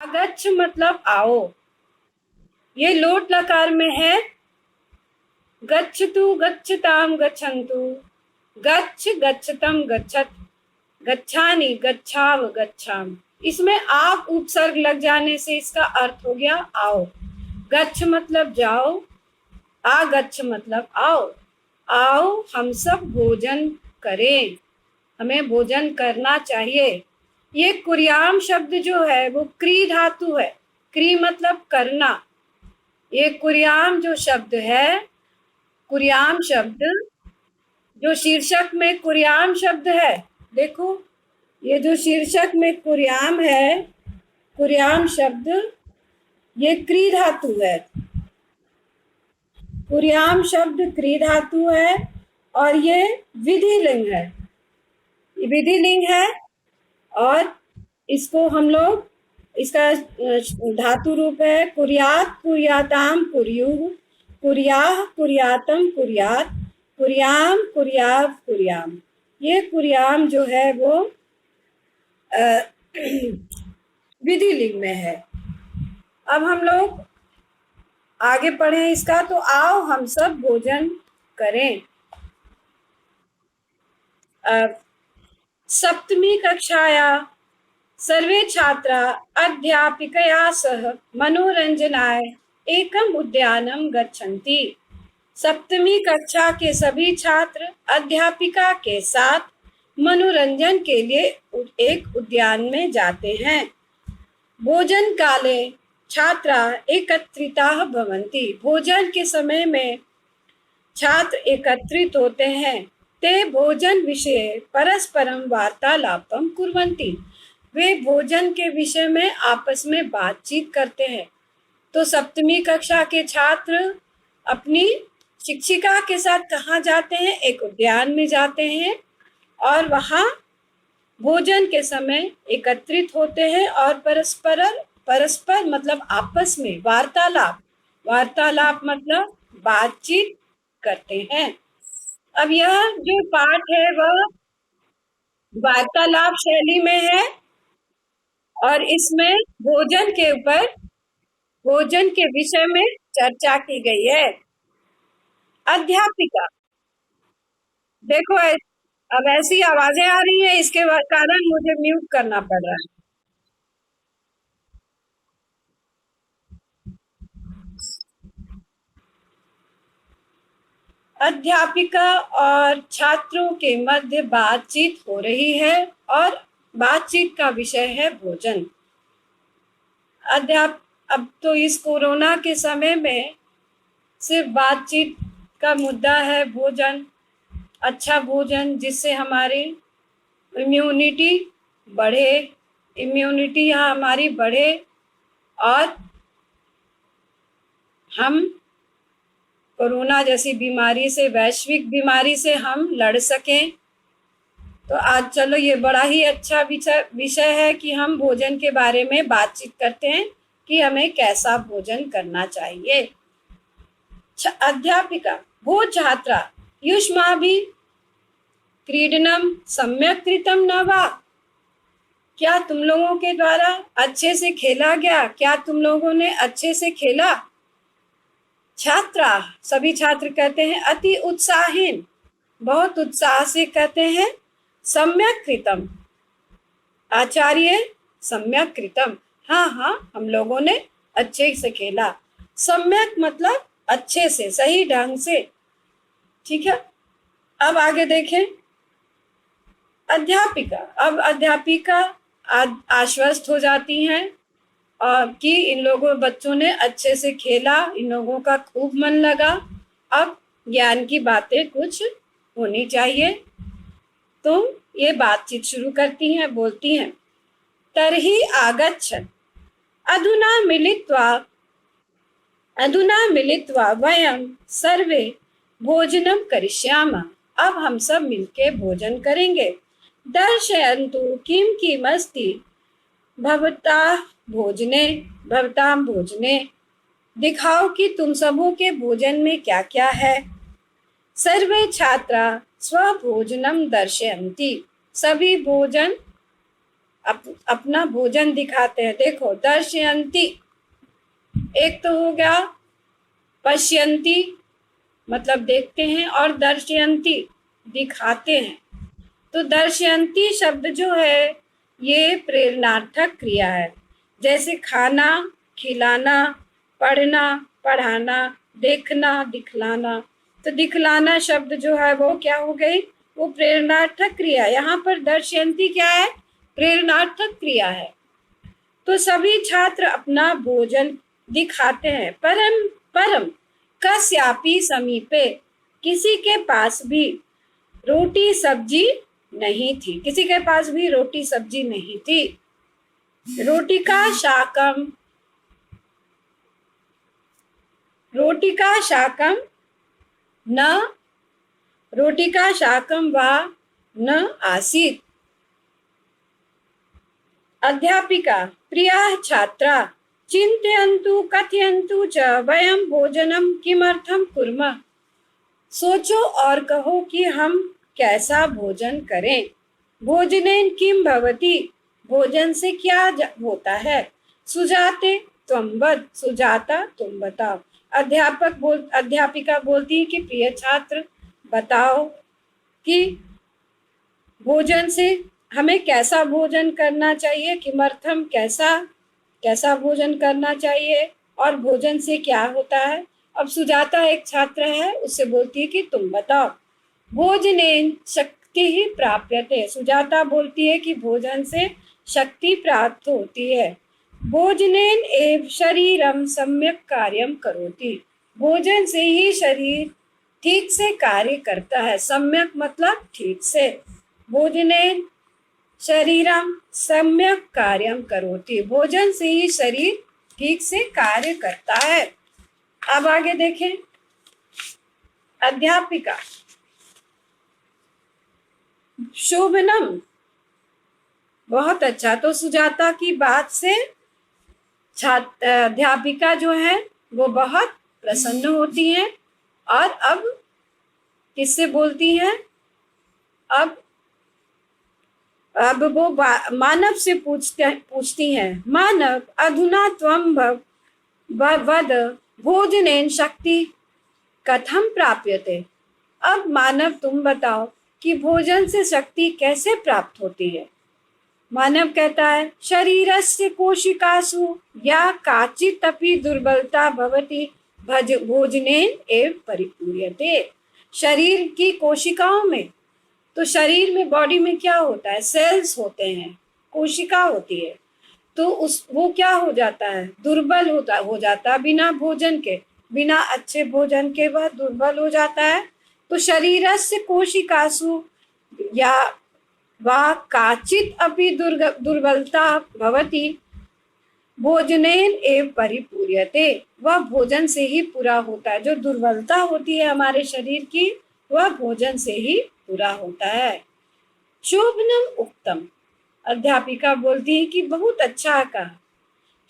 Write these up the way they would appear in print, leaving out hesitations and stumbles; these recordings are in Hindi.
आगच्छ मतलब आओ। ये लोट लकार में है। गच्छतु गच्छताम गच्छन्तु, गच्छ गच्छतम गच्छत, गच्छानि गच्छाव गच्छाम। इसमें आप उपसर्ग लग जाने से इसका अर्थ हो गया आओ। गच्छ मतलब जाओ, आगच्छ मतलब आओ। आओ हम सब भोजन करें, हमें भोजन करना चाहिए। ये कुर्याम शब्द जो है वो क्री धातु है। क्री मतलब करना। ये कुर्याम जो शब्द है, कुर्याम शब्द जो शीर्षक में कुर्याम शब्द है, देखो ये जो शीर्षक में कुर्याम है, कुर्याम शब्द ये क्री धातु है। कुर्याम शब्द क्री धातु है और ये विधिलिंग है। ये विधिलिंग है और इसको हम लोग, इसका धातु रूप है कुर्यात कुर्याताम कुर्युः, कुर्याः कुर्यातम कुर्यात, कुर्याम कुर्याव कुर्याम। ये कुर्याम जो है वो विधिलिंग में है। अब हम लोग आगे पढ़ें इसका, तो आओ हम सब भोजन करें। सप्तमी कक्षाया सर्वे छात्रा अध्यापिकया सह मनोरंजनाय एकम उद्यानम गच्छन्ति। सप्तमी कक्षा के सभी छात्र अध्यापिका के साथ मनोरंजन के लिए एक उद्यान में जाते हैं। भोजन काले छात्रा एकत्रिताः भवन्ति। भोजन के समय में छात्र एकत्रित होते हैं। ते भोजन विषये परस्परम वार्तालापम कुर्वन्ति। वे भोजन के विषय में आपस में बातचीत करते हैं। तो सप्तमी कक्षा के छात्र अपनी शिक्षिका के साथ कहाँ जाते हैं? एक उद्यान में जाते हैं और वहाँ भोजन के समय एकत्रित होते हैं और परस्पर मतलब आपस में वार्तालाप, वार्तालाप मतलब बातचीत करते हैं। अब यह जो पाठ है वह वार्तालाप शैली में है और इसमें भोजन के ऊपर, भोजन के विषय में चर्चा की गई है। अध्यापिका, देखो अब ऐसी आवाजें आ रही हैं, इसके कारण मुझे म्यूट करना पड़ रहा है। अध्यापिका और छात्रों के मध्य बातचीत हो रही है और बातचीत का विषय है भोजन। अब तो इस कोरोना के समय में सिर्फ बातचीत का मुद्दा है भोजन, अच्छा भोजन जिससे हमारी इम्यूनिटी बढ़े, इम्यूनिटी यहाँ हमारी बढ़े और हम कोरोना जैसी बीमारी से, वैश्विक बीमारी से हम लड़ सकें। तो आज चलो ये बड़ा ही अच्छा विषय है कि हम भोजन के बारे में बातचीत करते हैं कि हमें कैसा भोजन करना चाहिए। अध्यापिका, वो छात्रा युष्माभिः क्रीडनम सम्यक् कृतं न वा? क्या तुम लोगों के द्वारा अच्छे से खेला गया? क्या तुम लोगों ने अच्छे से खेला? छात्रा, सभी छात्र कहते हैं अति उत्साहेन, बहुत उत्साह से कहते हैं। सम्यक् कृतम, आचार्य सम्यक् कृतम, हाँ हाँ हम लोगों ने अच्छे से खेला। सम्यक मतलब अच्छे से, सही ढंग से, ठीक है। अब आगे देखें। अध्यापिका, अब अध्यापिका आश्वस्त हो जाती हैं और कि इन लोगों बच्चों ने अच्छे से खेला, इन लोगों का खूब मन लगा, अब ज्ञान की बातें कुछ होनी चाहिए। तो ये बातचीत शुरू करती हैं, बोलती हैं तर्हि आगच्छन् अधुना मिलित्वा वयं सर्वे भोजनं करिष्यामः। अब हम सब मिलके भोजन करेंगे। दर्शयन्तु किं किमस्ति भवतां भोजने, दिखाओ कि तुम सबों के भोजन में क्या क्या है। सर्वे छात्रा स्वभोजनम दर्शयन्ति, सभी भोजन अपना भोजन दिखाते हैं। देखो दर्शयंती, एक तो हो गया पश्यंती मतलब देखते हैं, और दर्शयंती दिखाते हैं। तो दर्शयंती शब्द जो है ये प्रेरणार्थक क्रिया है, जैसे खाना, खिलाना, पढ़ना, पढ़ाना, देखना, दिखलाना। तो दिखलाना शब्द जो है वो क्या हो गई, वो प्रेरणार्थक क्रिया। यहाँ पर दर्शयंती क्या है, प्रेरणार्थक क्रिया है। तो सभी छात्र अपना भोजन दिखाते हैं। परम परम कस्यापि समीपे, किसी के पास भी रोटी सब्जी नहीं थी, किसी के पास भी रोटी सब्जी नहीं थी। रोटिका शाकम, रोटिका शाकम न, रोटिका शाकम वा न आसीत्। अध्यापिका प्रियाः छात्रा चिन्तयन्तु कथयन्तु च वयं भोजनं किमर्थं कुर्मः। सोचो और कहो कि हम कैसा भोजन करें। भोजनेन किम भवति, भोजन से क्या होता है। सुजाते त्वं वद, सुजाता तुम बताओ। अध्यापिका बोलती है कि प्रिय छात्र बताओ कि भोजन से हमें कैसा भोजन करना चाहिए, किमर्थम कैसा भोजन करना चाहिए, और भोजन से क्या होता है। अब सुजाता एक छात्र है, उससे बोलती है कि तुम बताओ। भोजनेन शक्ति ही प्राप्यते, सुजाता बोलती है कि भोजन से शक्ति प्राप्त होती है। भोजनेन एव शरीरम सम्यक कार्यम करोति, भोजन से ही शरीर ठीक से कार्य करता है। सम्यक मतलब ठीक से। भोजनेन शरीरम सम्यक कार्यम करोति, भोजन से ही शरीर ठीक से कार्य करता है। अब आगे देखें। अध्यापिका शोभनम, बहुत अच्छा। तो सुजाता की बात से अध्यापिका जो है वो बहुत प्रसन्न होती हैं, और अब किससे बोलती हैं, अब वो मानव से पूछती हैं। मानव अधुना त्वं वद भोजनेन शक्ति कथम प्राप्यते। अब मानव तुम बताओ कि भोजन से शक्ति कैसे प्राप्त होती है। मानव कहता है शरीरस्य कोशिकासु या काचित् अपि दुर्बलता भवति भोजनेन एव परिपूर्यते। शरीर की कोशिकाओं में, तो शरीर में बॉडी में क्या होता है, सेल्स होते हैं, कोशिका होती है। तो वो क्या हो जाता है, दुर्बल हो जाता है बिना भोजन के, बिना अच्छे भोजन के वह दुर्बल हो जाता है। तो शरीरस्य कोशिकासु या वा काचित् अपि दुर्बलता भवति भोजनेन एव परिपूर्यते, वह भोजन से ही पूरा होता है। जो दुर्बलता होती है हमारे शरीर की, वह भोजन से ही पूरा होता है। शोभनम उक्तम, अध्यापिका बोलती है कि बहुत अच्छा कहा।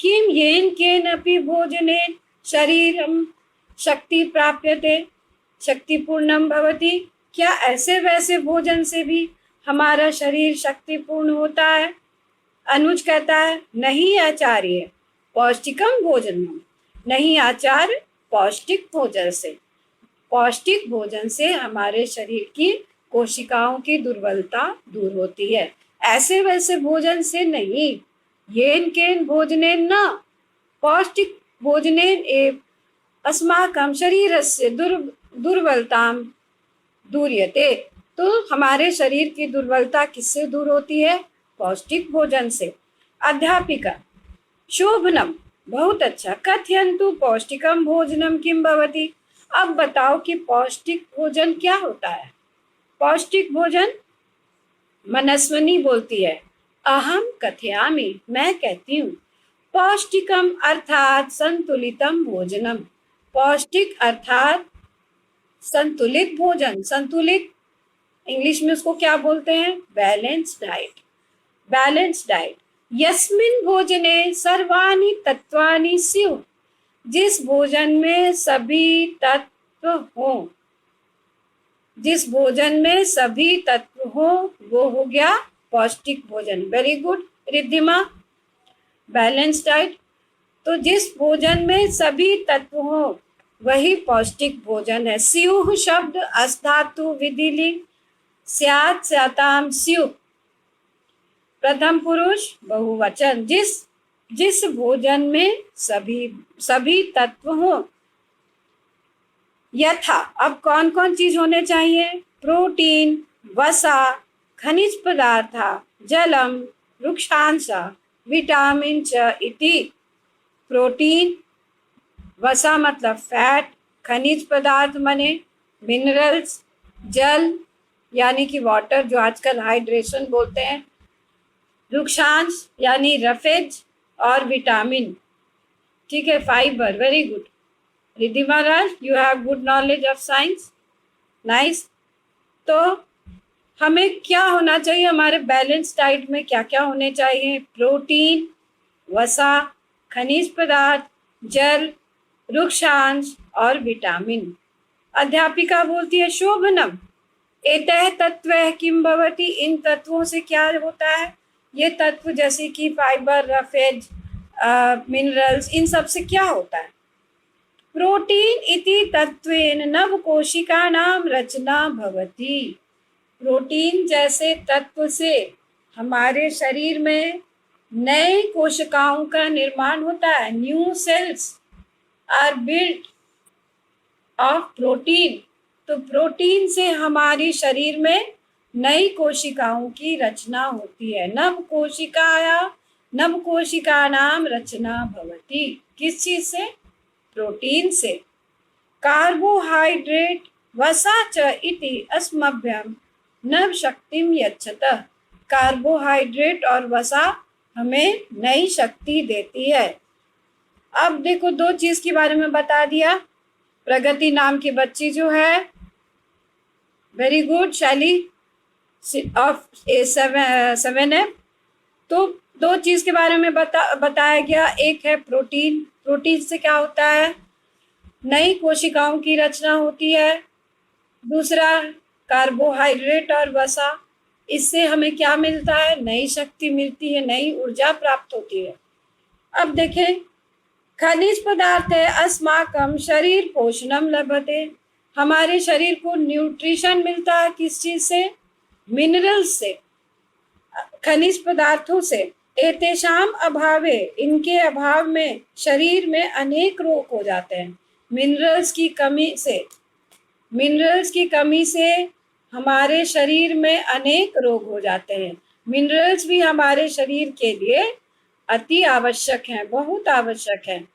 किम येन केन अपि भोजनेन शरीरम शक्ति प्राप्यते शक्तिपूर्णम भवति, क्या ऐसे वैसे भोजन से भी हमारा शरीर शक्तिपूर्ण होता है। अनुज कहता है नहीं आचार्य पौष्टिकम भोजनम, नहीं आचार्य पौष्टिक भोजन से, पौष्टिक भोजन से हमारे शरीर की कोशिकाओं की दुर्बलता दूर होती है, ऐसे वैसे भोजन से नहीं। येन केन भोजनेन न पौष्टिक भोजनेन एव अस्माकं शरीरस्य दुर्बलताम दूर्यते, तो हमारे शरीर की दुर्बलता किससे दूर होती है, पौष्टिक भोजन से। अध्यापिका शोभनम, बहुत अच्छा। कथयन्तु पौष्टिकम भोजनम किम भवति, अब बताओ कि पौष्टिक भोजन क्या होता है। पौष्टिक भोजन, मनस्विनी बोलती है अहम कथयामि, मैं कहती हूँ। पौष्टिकम अर्थात संतुलितम भोजनम, पौष्टिक अर्थात संतुलित भोजन। संतुलित इंग्लिश में उसको क्या बोलते हैं, बैलेंस डाइट। बैलेंस डाइट यस्मिन भोजने सर्वाणि तत्वानि स्युः, जिस भोजन में सभी तत्व हों, जिस भोजन में सभी तत्व हो वो हो गया पौष्टिक भोजन। Very good, Riddhima, balance diet. तो जिस भोजन में सभी तत्व हो वही पौष्टिक भोजन है। स्युः शब्द अस्धातु विधिलिंग, स्यात् स्याताम स्युः, प्रथम पुरुष बहुवचन। जिस जिस भोजन में सभी तत्व हो। यथा, अब कौन कौन चीज होने चाहिए? प्रोटीन, वसा, खनिज पदार्थ, जलम, वृक्षांश, विटामिन च इति। प्रोटीन, वसा मतलब फैट, खनिज पदार्थ माने मिनरल्स, जल यानी कि वाटर जो आजकल हाइड्रेशन बोलते हैं, वृक्षांश यानी रफेज, और विटामिन, ठीक है, fibre. Very good Riddhima Raj, you have good knowledge of science, nice. तो हमें क्या होना चाहिए? हमारे बैलेंस डाइट में क्या क्या होने चाहिए? प्रोटीन, वसा, खनिज पदार्थ, जल, वृक्षांश और विटामिन। अध्यापिका बोलती है शोभनम एतः तत्वः किम भवति, इन तत्वों से क्या होता है? ये तत्व जैसे कि फाइबर, रफेज, मिनरल्स, इन सब से क्या होता है? प्रोटीन इति तत्वेन नव कोशिकानां रचना भवति। प्रोटीन जैसे तत्व से हमारे शरीर में नए कोशिकाओं का निर्माण होता है। New cells are built of protein. तो प्रोटीन से हमारी शरीर में नई कोशिकाओं की रचना होती है। नव कोशिकानां रचना भवति। किस चीज से? प्रोटीन से। कार्बोहाइड्रेट वसा च इति अस्मभ्यम नव शक्तिम यच्छतः। कार्बोहाइड्रेट और वसा हमें नई शक्ति देती है। अब देखो, दो चीज के बारे में बता दिया। प्रगति नाम की बच्ची जो है, वेरी गुड शैली ऑफ A7M, तो दो चीज के बारे में बताया गया। एक है प्रोटीन, प्रोटीन से क्या होता है? नई कोशिकाओं की रचना होती है। दूसरा कार्बोहाइड्रेट और वसा, इससे हमें क्या मिलता है? नई शक्ति मिलती है, नई ऊर्जा प्राप्त होती है। अब देखें, खनिज पदार्थ है अस्माकं शरीर पोषणम लभते। हमारे शरीर को न्यूट्रिशन मिलता है किस चीज से? मिनरल्स से, खनिज पदार्थों से। एतेषाम अभावे, इनके अभाव में शरीर में अनेक रोग हो जाते हैं। मिनरल्स की कमी से हमारे शरीर में अनेक रोग हो जाते हैं। मिनरल्स भी हमारे शरीर के लिए अति आवश्यक हैं, बहुत आवश्यक हैं।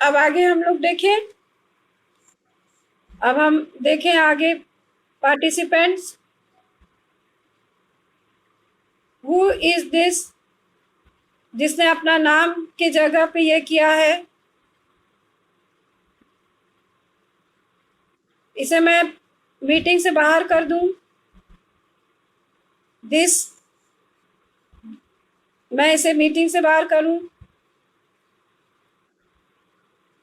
अब आगे हम लोग देखें, अब हम देखें आगे पार्टिसिपेंट्स। हु इज दिस, जिसने अपना नाम के जगह पे ये किया है? इसे मैं मीटिंग से बाहर कर दूं? मैं इसे मीटिंग से बाहर करूं?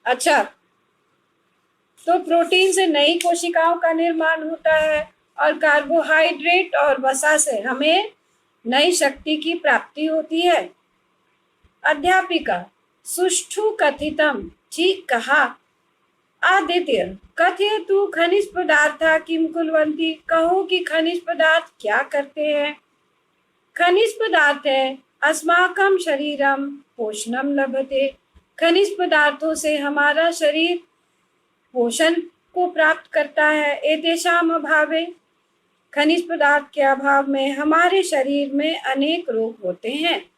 अच्छा, तो प्रोटीन से नई कोशिकाओं का निर्माण होता है और कार्बोहाइड्रेट और वसा से हमें नई शक्ति की प्राप्ति होती है। अध्यापिका सुष्ठु कथितम, ठीक कहा। आदित्य कथयतु खनिज पदार्थ किम कुर्वन्ति, कहो कि खनिज पदार्थ क्या करते हैं? खनिज पदार्थ है अस्माकं शरीरम पोषणम लभते। खनिज पदार्थों से हमारा शरीर पोषण को प्राप्त करता है। एतेषाम अभावे, खनिज पदार्थ के अभाव में हमारे शरीर में अनेक रोग होते हैं।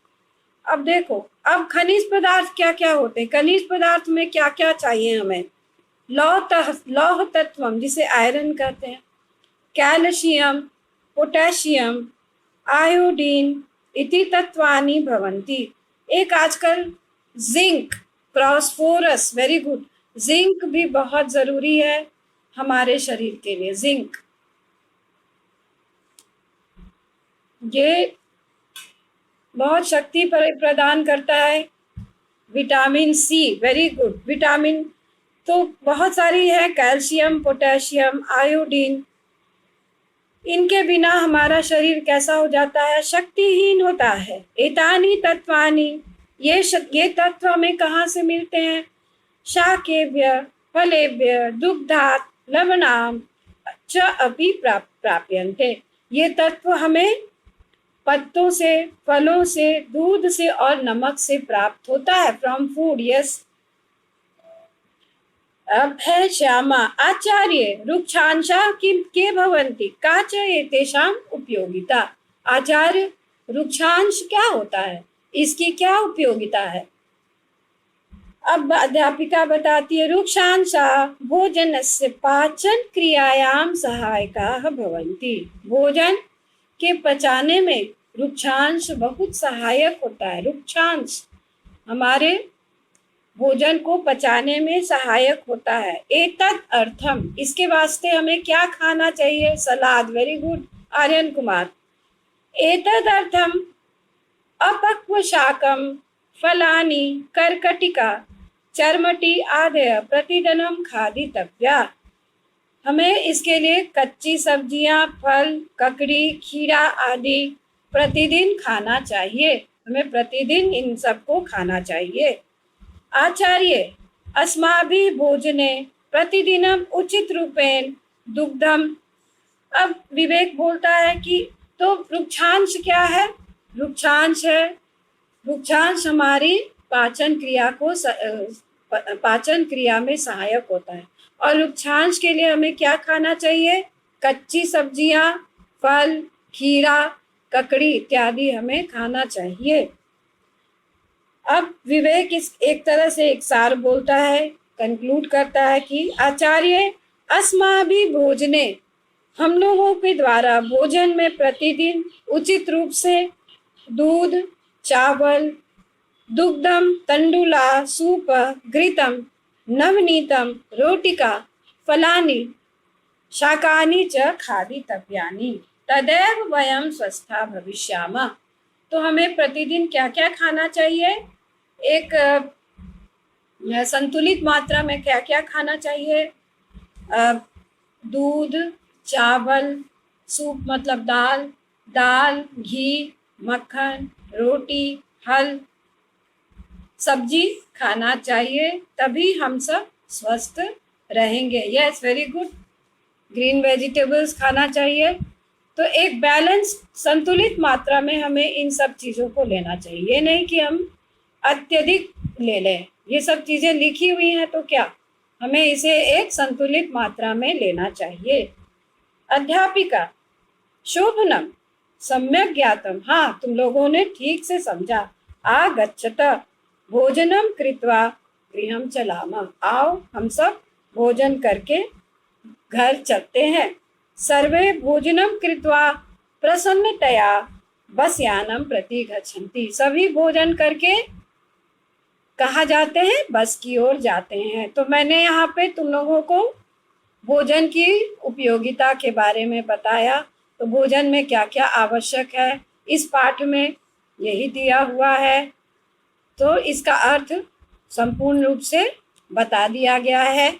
अब देखो, अब खनिज पदार्थ क्या क्या होते हैं? खनिज पदार्थ में क्या क्या चाहिए हमें? लौह तत्व जिसे आयरन कहते हैं, कैल्शियम, पोटेशियम, आयोडीन इति तत्वानि भवन्ति। एक आजकल zinc, phosphorus, very good, zinc भी बहुत जरूरी है हमारे शरीर के लिए। जिंक ये बहुत शक्ति प्रदान करता है। Vitamin C, very good, vitamin तो बहुत सारी है, कैल्शियम, पोटेशियम, आयोडीन, इनके बिना हमारा शरीर कैसा हो जाता है? शक्तिहीन होता है। एतानी तत्वानि, ये तत्व हमें कहाँ से मिलते हैं? शाकेभ्य फलेभ्य दुग्धात् लवणाम च अपि प्राप्यन्ते। ये तत्व हमें पत्तों से, फलों से, दूध से और नमक से प्राप्त होता है। From food, yes. अब है श्यामा आचार्य रुक्षांशा किम के भवन्ति का च एतेषां उपयोगिता। आचार्य, रुक्षांश क्या होता है? इसकी क्या उपयोगिता है? अब अध्यापिका बताती है, रुक्षांशा भोजनस्य पाचन क्रियायां सहायकाः भवन्ति। भोजन के पचाने में रुक्षांश बहुत सहायक होता है। रुक्षांश हमारे भोजन को पचाने में सहायक होता है। एतद अर्थम, इसके वास्ते हमें क्या खाना चाहिए? Salad. Very good Aryan Kumar. एतद अर्थम अपक्व शाकम फलानि कर्कटिका चर्मटी आदय प्रतिदिनम खादितव्या। हमें इसके लिए कच्ची सब्जियां, फल, ककड़ी, खीरा आदि प्रतिदिन खाना चाहिए। हमें प्रतिदिन इन सबको खाना चाहिए। आचार्य अस्माभिः भोजने प्रतिदिनम उचित रूपेण दुग्धम। अब विवेक बोलता है कि तो रुक्षांश क्या है? रुक्षांश है, रुक्षांश हमारी पाचन क्रिया में सहायक होता है। और रुक्षांश के लिए हमें क्या खाना चाहिए? कच्ची सब्जियां, फल, खीरा, ककड़ी इत्यादि हमें खाना चाहिए। अब विवेक इस एक तरह से एक सार बोलता है, कंक्लूड करता है कि आचार्य अस्माभिः भोजने, हम लोगों के द्वारा भोजन में प्रतिदिन उचित रूप से दूध, चावल, दुग्धम, तंडुला, सूप, घृतम, नवनीतम, रोटिका, फलानि, शाकानि च खादितव्यानि तदेव वयं स्वस्था भविष्यामः। तो हमें प्रतिदिन क्या क्या खाना चाहिए? एक संतुलित मात्रा में क्या क्या खाना चाहिए? दूध, चावल, सूप मतलब दाल, घी, मक्खन, रोटी, फल, सब्जी खाना चाहिए, तभी हम सब स्वस्थ रहेंगे। Yes, very good. Green vegetables खाना चाहिए। तो एक बैलेंस, संतुलित मात्रा में हमें इन सब चीज़ों को लेना चाहिए। ये नहीं कि हम अत्यधिक ले लें। ये सब चीज़ें लिखी हुई हैं तो क्या, हमें इसे एक संतुलित मात्रा में लेना चाहिए। अध्यापिका शोभनम सम्यक ज्ञातम। हाँ, तुम लोगों ने ठीक से समझा। आगच्छत भोजनम कृत्वा गृहम चलामः। आओ हम सब भोजन करके घर चलते हैं। सर्वे भोजनम कृत्वा प्रसन्नतया बसयानम प्रति गच्छन्ति। सभी भोजन करके कहाँ जाते हैं? बस की ओर जाते हैं। तो मैंने यहाँ पे तुम लोगों को भोजन की उपयोगिता के बारे में बताया। तो भोजन में क्या क्या आवश्यक है इस पाठ में यही दिया हुआ है। तो इसका अर्थ संपूर्ण रूप से बता दिया गया है।